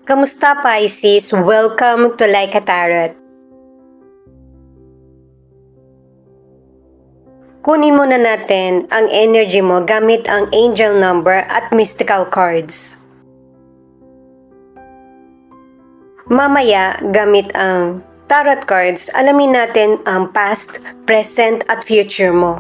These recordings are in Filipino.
Kamusta Pisces? Welcome to Like a Tarot. Kunin muna natin ang energy mo gamit ang angel number at mystical cards. Mamaya, gamit ang tarot cards, alamin natin ang past, present at future mo.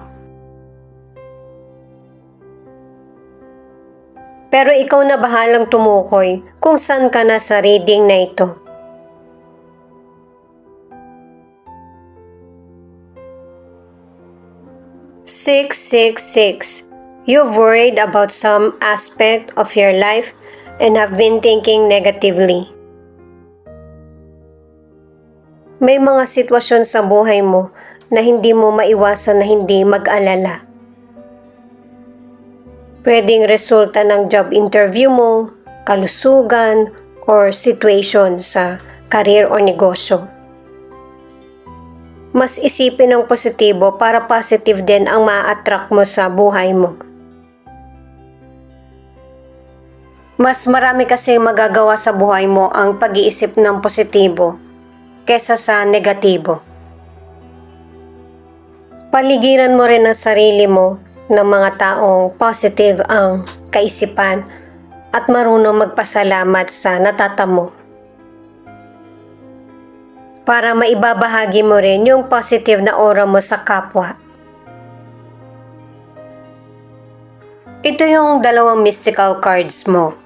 Pero ikaw na bahalang tumukoy kung saan ka na sa reading na ito. Six, six, six. You've worried about some aspect of your life and have been thinking negatively. May mga sitwasyon sa buhay mo na hindi mo maiwasan na hindi mag-alala. Pwedeng resulta ng job interview mo, kalusugan, or situation sa career o negosyo. Mas isipin ng positibo para positive din ang ma-attract mo sa buhay mo. Mas marami kasi magagawa sa buhay mo ang pag-iisip ng positibo kesa sa negatibo. Paligiran mo rin ang sarili mo ng mga taong positive ang kaisipan at marunong magpasalamat sa natatamo. Para maibabahagi mo rin yung positive na aura mo sa kapwa. Ito yung dalawang mystical cards mo.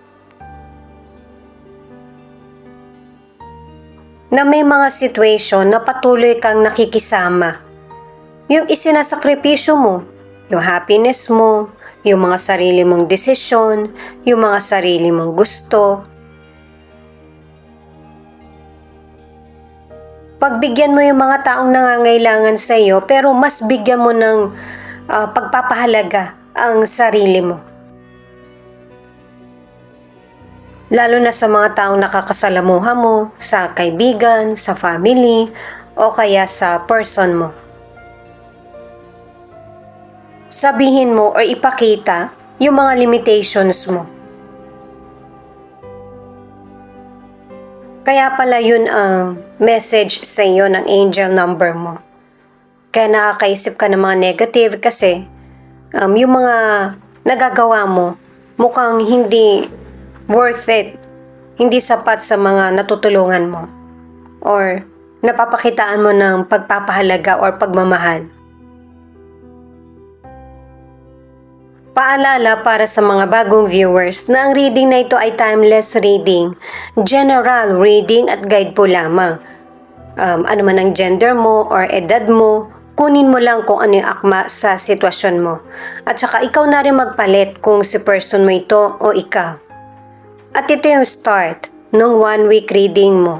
Na may mga situation na patuloy kang nakikisama. Yung isinasakripisyo mo, yung happiness mo, yung mga sarili mong desisyon, yung mga sarili mong gusto. Pagbigyan mo yung mga taong nangangailangan sa iyo pero mas bigyan mo ng pagpapahalaga ang sarili mo. Lalo na sa mga taong nakakasalamuha mo, sa kaibigan, sa family, o kaya sa person mo. Sabihin mo o ipakita yung mga limitations mo. Kaya pala yun ang message sa iyo ng angel number mo. Kaya nakakaisip ka ng mga negative kasi yung mga nagagawa mo mukhang hindi worth it, hindi sapat sa mga natutulungan mo or napapakitaan mo ng pagpapahalaga or pagmamahal. Paalala para sa mga bagong viewers na ang reading na ito ay timeless reading, general reading at guide po lamang. Ano man ang gender mo or edad mo, kunin mo lang kung ano yung akma sa sitwasyon mo. At saka ikaw na rin magpalit kung si person mo ito o ikaw. At ito yung start ng 1 week reading mo.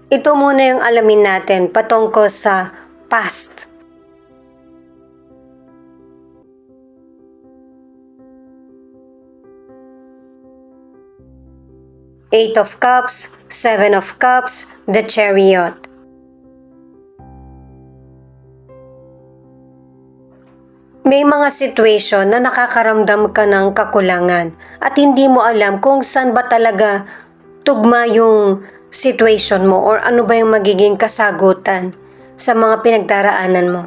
Ito muna yung alamin natin patungkol sa past. Eight of Cups, Seven of Cups, the Chariot. May mga situation na nakakaramdam ka ng kakulangan at hindi mo alam kung saan ba talaga tugma yung situation mo or ano ba yung magiging kasagutan sa mga pinagdaraanan mo.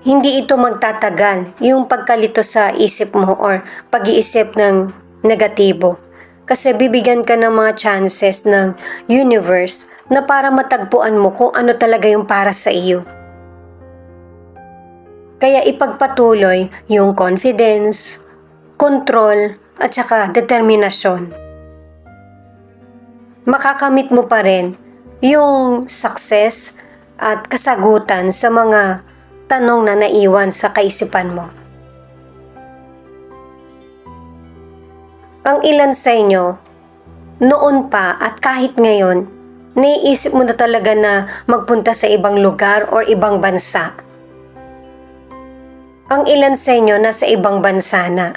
Hindi ito magtatagal yung pagkalito sa isip mo or pag-iisip ng negatibo. Kasi bibigyan ka ng mga chances ng universe na para matagpuan mo kung ano talaga yung para sa iyo. Kaya ipagpatuloy yung confidence, control, at saka determinasyon. Makakamit mo pa rin yung success at kasagutan sa mga tanong na naiwan sa kaisipan mo. Ang ilan sa inyo, noon pa at kahit ngayon, naiisip mo na talaga na magpunta sa ibang lugar or ibang bansa. Ang ilan sa inyo nasa ibang bansa na.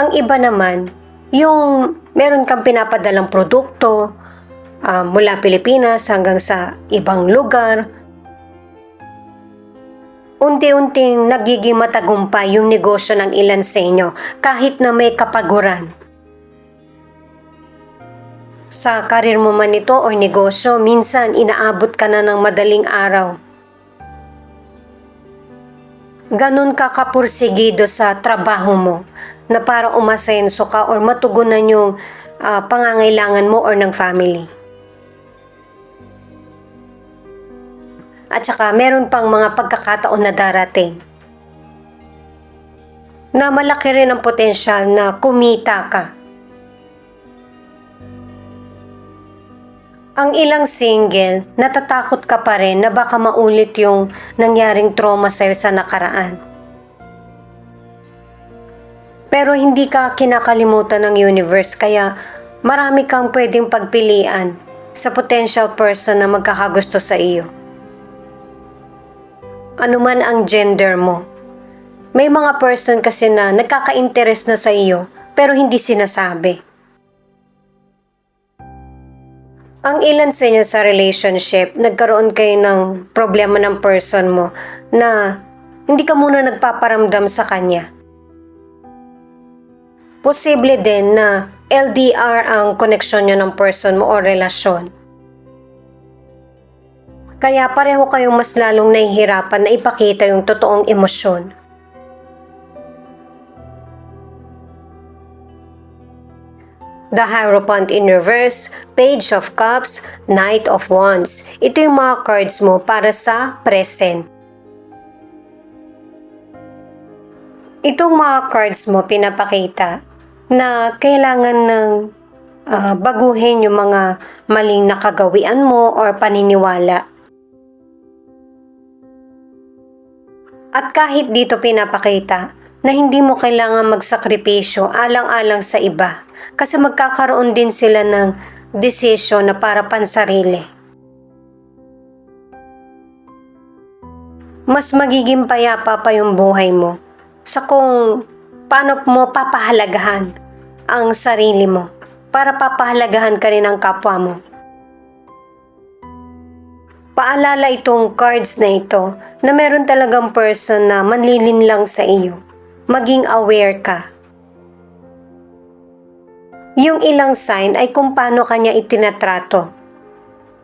Ang iba naman, yung meron kang pinapadalang produkto mula Pilipinas hanggang sa ibang lugar. unti-unting nagiging matagumpay yung negosyo ng ilan sa inyo kahit na may kapaguran. Sa karir mo man ito o negosyo, minsan inaabot ka na ng madaling araw. Ganon ka kapursigido sa trabaho mo na para umasenso ka or matugunan yung pangangailangan mo or ng family. At saka meron pang mga pagkakataon na darating na malaki rin ang potensyal na kumita ka. Ang ilang single, natatakot ka pa rin na baka maulit yung nangyaring trauma sa'yo sa nakaraan. Pero hindi ka kinakalimutan ng universe kaya marami kang pwedeng pagpilian sa potential person na magkakagusto sa iyo. Ano man ang gender mo. May mga person kasi na nagkaka-interest na sa iyo pero hindi sinasabi. Ang ilan sa inyo sa relationship, nagkaroon kayo ng problema ng person mo na hindi ka muna nagpaparamdam sa kanya. Posible din na LDR ang koneksyon nyo ng person mo o relasyon. Kaya pareho kayong mas lalong nahihirapan na ipakita yung totoong emosyon. The Hierophant in reverse, Page of Cups, Knight of Wands. Ito yung mga cards mo para sa present. Itong mga cards mo pinapakita na kailangan ng baguhin yung mga maling nakagawian mo or paniniwala. At kahit dito pinapakita na hindi mo kailangan magsakripisyo alang-alang sa iba kasi magkakaroon din sila ng desisyon na para pansarili. Mas magiging payapa pa yung buhay mo sa kung paano mo papahalagahan ang sarili mo para papahalagahan ka rin ang kapwa mo. Paalala itong cards na ito na meron talagang person na manlilin lang sa iyo. Maging aware ka. Yung ilang sign ay kung paano kanya itinatrato.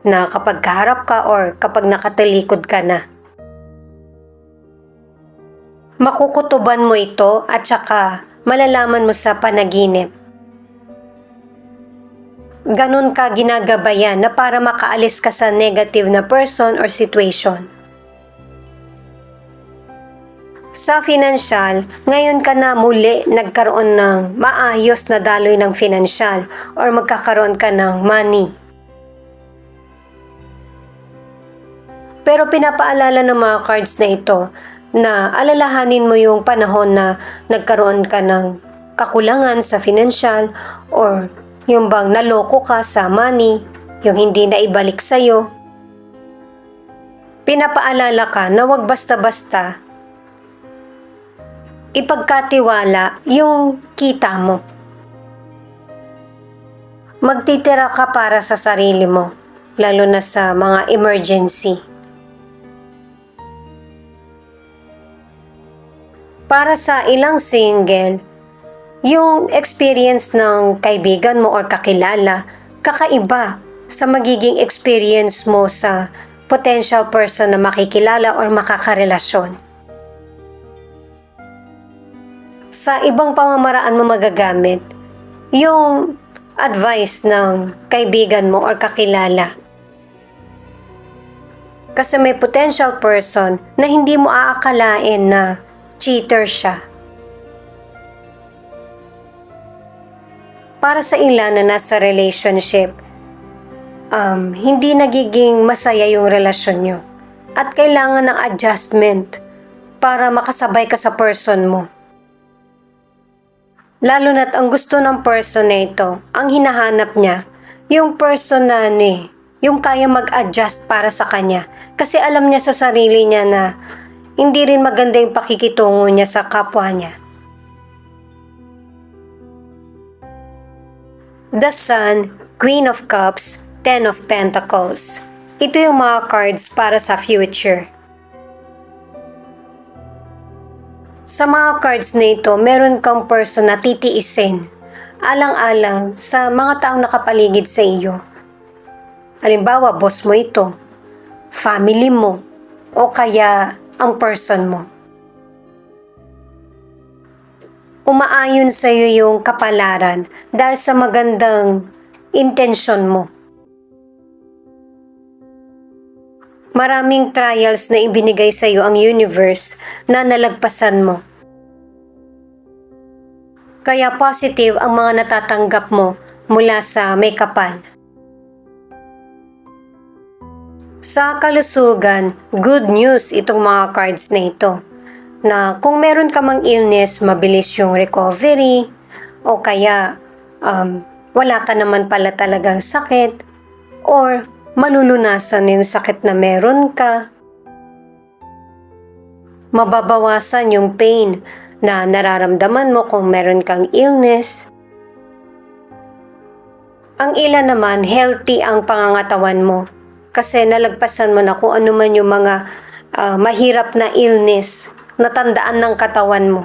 Na kapag kaharap ka or kapag nakatalikod ka na. Makukutuban mo ito at saka malalaman mo sa panaginip. Ganon ka ginagabayan na para makaalis ka sa negative na person or situation. Sa financial, ngayon ka na muli nagkaroon ng maayos na daloy ng financial or magkakaroon ka ng money. Pero pinapaalala ng mga cards na ito na alalahanin mo yung panahon na nagkaroon ka ng kakulangan sa financial or yung bang naloko ka sa money, yung hindi na ibalik sa'yo. Pinapaalala ka na wag basta-basta ipagkatiwala yung kita mo. Magtitira ka para sa sarili mo, lalo na sa mga emergency. Para sa ilang single, yung experience ng kaibigan mo or kakilala, kakaiba sa magiging experience mo sa potential person na makikilala or makakarelasyon. Sa ibang pamamaraan mo magagamit, yung advice ng kaibigan mo or kakilala. Kasi may potential person na hindi mo aakalain na cheater siya. Para sa ilan na nasa relationship, hindi nagiging masaya yung relasyon nyo at kailangan ng adjustment para makasabay ka sa person mo. Lalo na't ang gusto ng person na ito, ang hinahanap niya, yung person na yung kaya mag-adjust para sa kanya. Kasi alam niya sa sarili niya na hindi rin maganda yung pakikitungo niya sa kapwa niya. The Sun, Queen of Cups, Ten of Pentacles. Ito yung mga cards para sa future. Sa mga cards na ito, meron kang person na titiisin, alang-alang sa mga taong nakapaligid sa iyo. Halimbawa, boss mo ito, family mo, o kaya ang person mo. Umaayon sa iyo yung kapalaran dahil sa magandang intensyon mo. Maraming trials na ibinigay sa iyo ang universe na nalagpasan mo. Kaya positive ang mga natatanggap mo mula sa may kapal. Sa kalusugan, good news itong mga cards na ito. Na kung meron ka mang illness, mabilis yung recovery, o kaya wala ka naman pala talagang sakit, or malulunasan na yung sakit na meron ka. Mababawasan yung pain na nararamdaman mo kung meron kang illness. Ang ilan naman, healthy ang pangangatawan mo kasi nalagpasan mo na kung ano man yung mga mahirap na illness na tandaan ng katawan mo.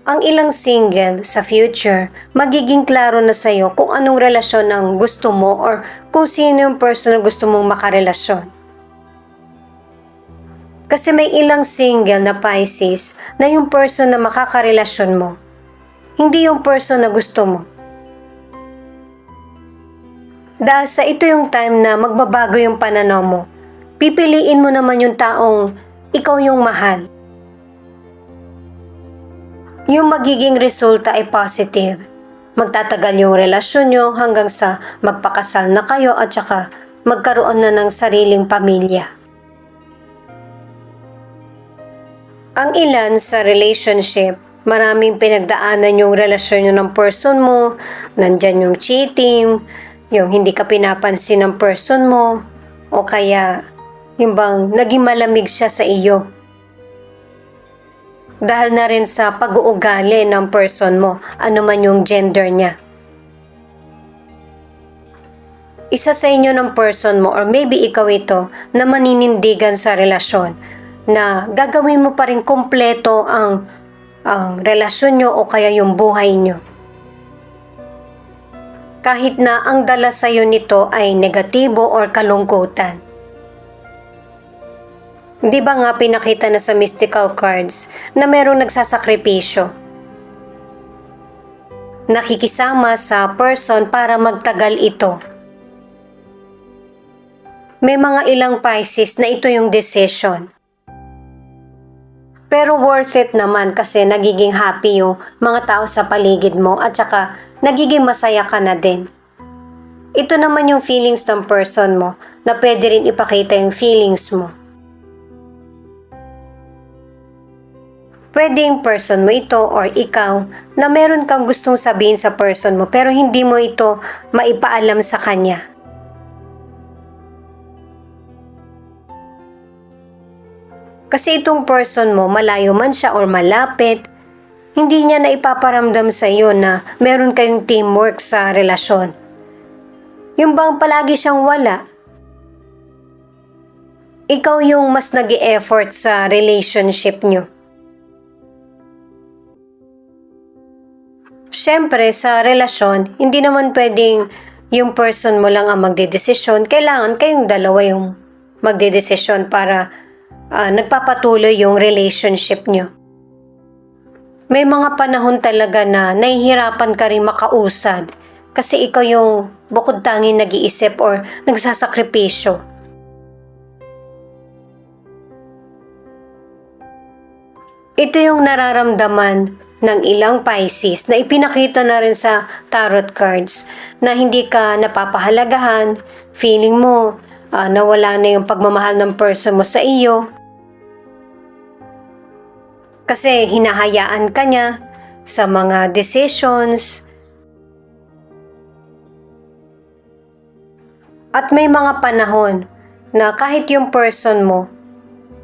Ang ilang single sa future, magiging klaro na sa'yo kung anong relasyon ang gusto mo or kung sino yung person na gusto mong makarelasyon. Kasi may ilang single na Pisces na yung person na makakarelasyon mo, hindi yung person na gusto mo. Dahil sa ito yung time na magbabago yung pananaw mo, pipiliin mo naman yung taong ikaw yung mahal. Yung magiging resulta ay positive. Magtatagal yung relasyon nyo hanggang sa magpakasal na kayo at saka magkaroon na ng sariling pamilya. Ang ilan sa relationship, maraming pinagdaanan yung relasyon nyo ng person mo, nandyan yung cheating, yung hindi ka pinapansin ng person mo, o kaya yung bang naging malamig siya sa iyo. Dahil na rin sa pag-uugali ng person mo, ano man yung gender niya. Isa sa inyo ng person mo or maybe ikaw ito na maninindigan sa relasyon na gagawin mo pa rin kompleto ang relasyon nyo o kaya yung buhay nyo. Kahit na ang dala sa iyo nito ay negatibo or kalungkutan. Di ba nga pinakita na sa mystical cards na merong nagsasakripisyo? Nakikisama sa person para magtagal ito. May mga ilang Pisces na ito yung decision. Pero worth it naman kasi nagiging happy yung mga tao sa paligid mo at saka nagiging masaya ka na din. Ito naman yung feelings ng person mo na pwede rin ipakita yung feelings mo. Pwedeng person mo ito or ikaw na meron kang gustong sabihin sa person mo pero hindi mo ito maipaalam sa kanya. Kasi itong person mo, malayo man siya or malapit, hindi niya na ipaparamdam sa iyo na meron kayong teamwork sa relasyon. Yung bang palagi siyang wala. Ikaw yung mas nag-e-effort sa relationship niyo. Siyempre, sa relasyon, hindi naman pwedeng yung person mo lang ang magdedesisyon. Kailangan kayong dalawa yung magdedesisyon para nagpapatuloy yung relationship nyo. May mga panahon talaga na nahihirapan ka rin makausad kasi ikaw yung bukod tanging nag-iisip or nagsasakripisyo. Ito yung nararamdaman ng ilang Pisces na ipinakita na rin sa tarot cards na hindi ka napapahalagahan, feeling mo nawala na yung pagmamahal ng person mo sa iyo. Kasi hinahayaan ka niya sa mga decisions. At may mga panahon na kahit yung person mo,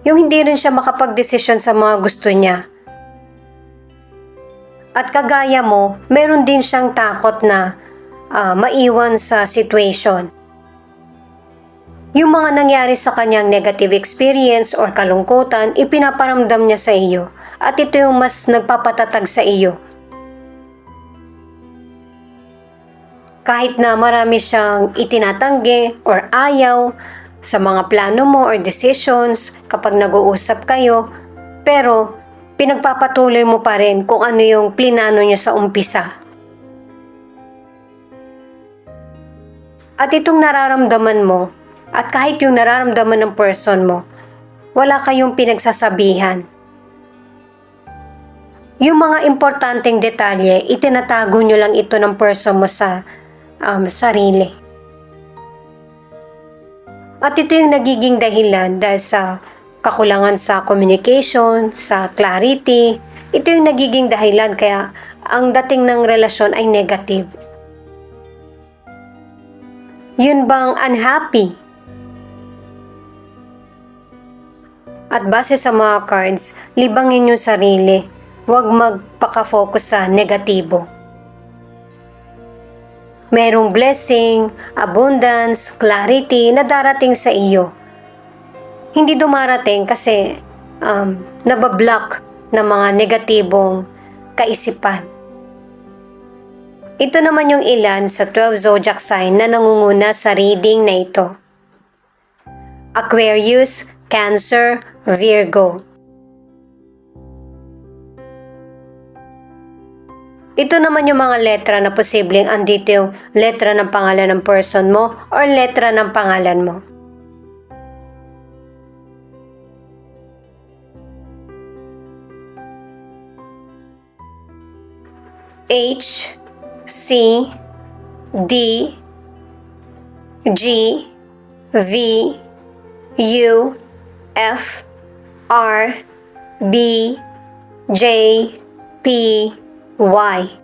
yung hindi rin siya makapag-desisyon sa mga gusto niya. At kagaya mo, meron din siyang takot na maiwan sa situation. Yung mga nangyari sa kanyang negative experience or kalungkutan, ipinaparamdam niya sa iyo at ito yung mas nagpapatatag sa iyo. Kahit na marami siyang itinatanggi or ayaw sa mga plano mo or decisions kapag nag-uusap kayo, pero pinagpapatuloy mo pa rin kung ano yung plinano niya sa umpisa. At itong nararamdaman mo, at kahit yung nararamdaman ng person mo, wala kayong pinagsasabihan. Yung mga importanteng detalye, itinatago nyo lang ito ng person mo sa sarili. At ito yung nagiging dahilan dahil sa kakulangan sa communication, sa clarity. Ito yung nagiging dahilan kaya ang dating ng relasyon ay negative. Yun bang unhappy? At base sa mga cards, libangin yung sarili. Huwag magpaka-focus sa negatibo. Merong blessing, abundance, clarity na darating sa iyo. Hindi dumarating kasi nabablock ng mga negatibong kaisipan. Ito naman yung ilan sa 12 zodiac sign na nangunguna sa reading na ito. Aquarius, Cancer, Virgo. Ito naman yung mga letra na posibleng andito yung letra ng pangalan ng person mo or letra ng pangalan mo. H, C, D, G, V, U, F, R, B, J, P, Y.